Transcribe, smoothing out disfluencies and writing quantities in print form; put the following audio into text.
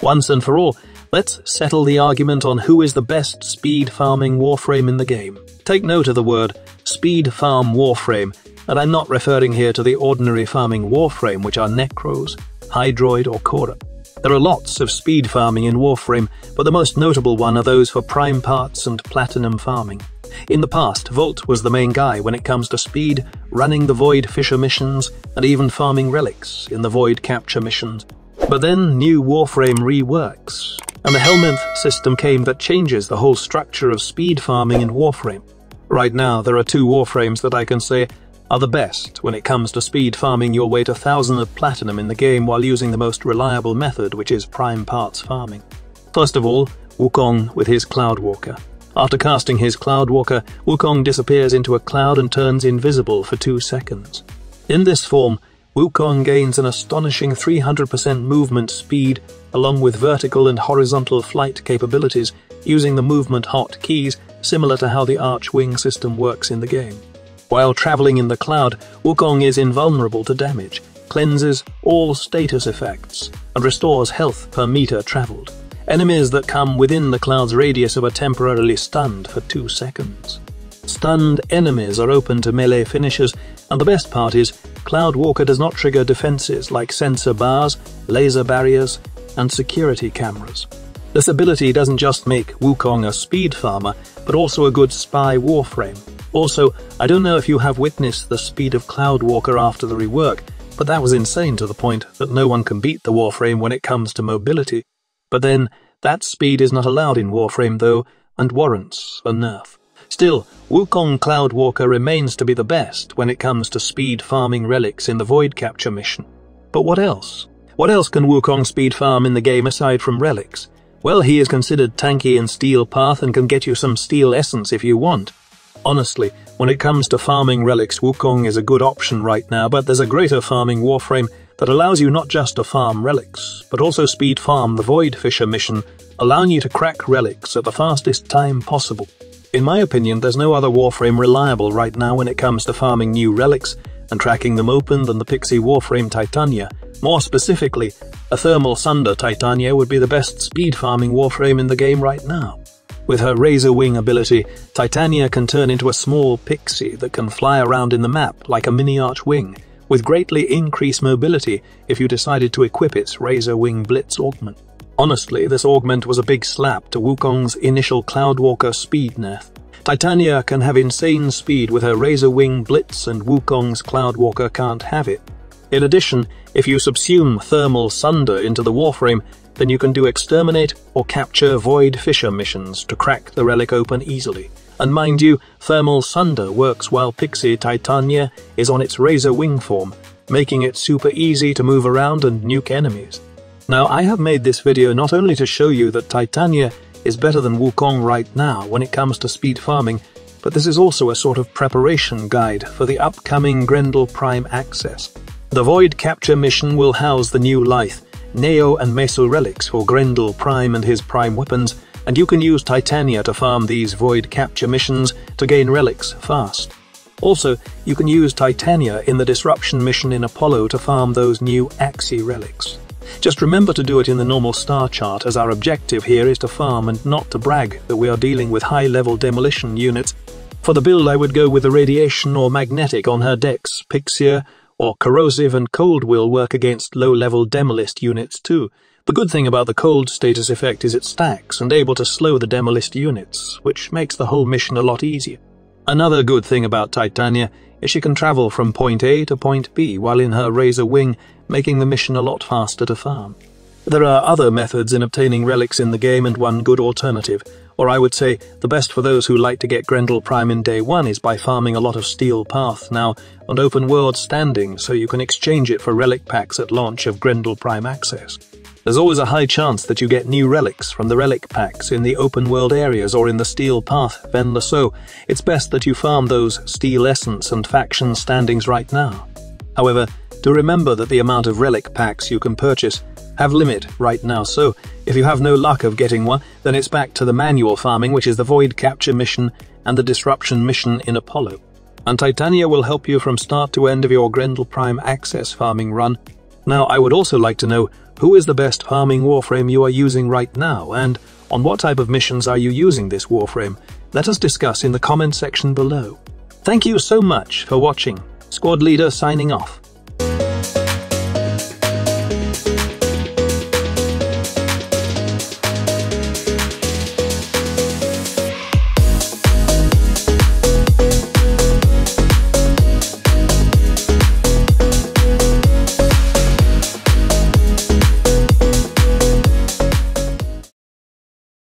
Once and for all, let's settle the argument on who is the best speed farming Warframe in the game. Take note of the word speed farm Warframe, and I'm not referring here to the ordinary farming Warframe, which are Necros, Hydroid or Cora. There are lots of speed farming in Warframe, but the most notable one are those for prime parts and platinum farming. In the past, Volt was the main guy when it comes to speed, running the Void Fisher missions, and even farming relics in the Void Capture missions. But then new Warframe reworks, and the Helminth system came that changes the whole structure of speed farming in Warframe. Right now, there are two Warframes that I can say are the best when it comes to speed farming your way to 1,000 of platinum in the game while using the most reliable method, which is prime parts farming. First of all, Wukong with his Cloudwalker. After casting his Cloudwalker, Wukong disappears into a cloud and turns invisible for 2 seconds. In this form, Wukong gains an astonishing 300% movement speed along with vertical and horizontal flight capabilities using the movement hot keys similar to how the Archwing system works in the game. While traveling in the cloud, Wukong is invulnerable to damage, cleanses all status effects, and restores health per meter traveled. Enemies that come within the cloud's radius are temporarily stunned for 2 seconds. Stunned enemies are open to melee finishes, and the best part is, Cloudwalker does not trigger defenses like sensor bars, laser barriers, and security cameras. This ability doesn't just make Wukong a speed farmer, but also a good spy Warframe. Also, I don't know if you have witnessed the speed of Cloudwalker after the rework, but that was insane to the point that no one can beat the Warframe when it comes to mobility. But then, that speed is not allowed in Warframe though, and warrants a nerf. Still, Wukong Cloudwalker remains to be the best when it comes to speed farming relics in the Void Capture mission. But what else? What else can Wukong speed farm in the game aside from relics? Well, he is considered tanky in Steel Path and can get you some Steel Essence if you want. Honestly, when it comes to farming relics, Wukong is a good option right now, but there's a greater farming Warframe that allows you not just to farm relics, but also speed farm the Void Fisher mission, allowing you to crack relics at the fastest time possible. In my opinion, there's no other Warframe reliable right now when it comes to farming new relics and tracking them open than the Pixie Warframe Titania. More specifically, a Thermal Sunder Titania would be the best speed farming Warframe in the game right now. With her Razor Wing ability, Titania can turn into a small pixie that can fly around in the map like a mini Archwing, with greatly increased mobility if you decided to equip its Razor Wing Blitz augment. Honestly, this augment was a big slap to Wukong's initial Cloudwalker speed nerf. Titania can have insane speed with her Razor Wing Blitz, and Wukong's Cloudwalker can't have it. In addition, if you subsume Thermal Sunder into the Warframe, then you can do Exterminate or Capture Void Fisher missions to crack the relic open easily. And mind you, Thermal Sunder works while Pixie Titania is on its Razor Wing form, making it super easy to move around and nuke enemies. Now, I have made this video not only to show you that Titania is better than Wukong right now when it comes to speed farming, but this is also a sort of preparation guide for the upcoming Grendel Prime access. The Void Capture mission will house the new Lithe, Neo and Meso relics for Grendel Prime and his Prime weapons, and you can use Titania to farm these Void Capture missions to gain relics fast. Also, you can use Titania in the Disruption mission in Apollo to farm those new Axii relics. Just remember to do it in the normal star chart, as our objective here is to farm and not to brag that we are dealing with high-level demolition units. For the build I would go with the Radiation or Magnetic on her decks, Pixia, or Corrosive and Cold will work against low-level Demolist units too. The good thing about the Cold status effect is it stacks and able to slow the Demolist units, which makes the whole mission a lot easier. Another good thing about Titania is she can travel from point A to point B while in her Razor Wing, making the mission a lot faster to farm. There are other methods in obtaining relics in the game, and one good alternative, or I would say the best for those who like to get Grendel Prime in day one, is by farming a lot of Steel Path now and open world standing so you can exchange it for relic packs at launch of Grendel Prime access. There's always a high chance that you get new relics from the relic packs in the open world areas or in the Steel Path vendor, so it's best that you farm those Steel Essence and faction standings right now. However, do remember that the amount of relic packs you can purchase have limit right now, so if you have no luck of getting one, then it's back to the manual farming, which is the Void Capture mission and the Disruption mission in Apollo. And Titania will help you from start to end of your Grendel Prime access farming run. Now, I would also like to know, Who is the best farming Warframe you are using right now, and on what type of missions are you using this Warframe? Let us discuss in the comment section below. Thank you so much for watching. Squad Leader signing off.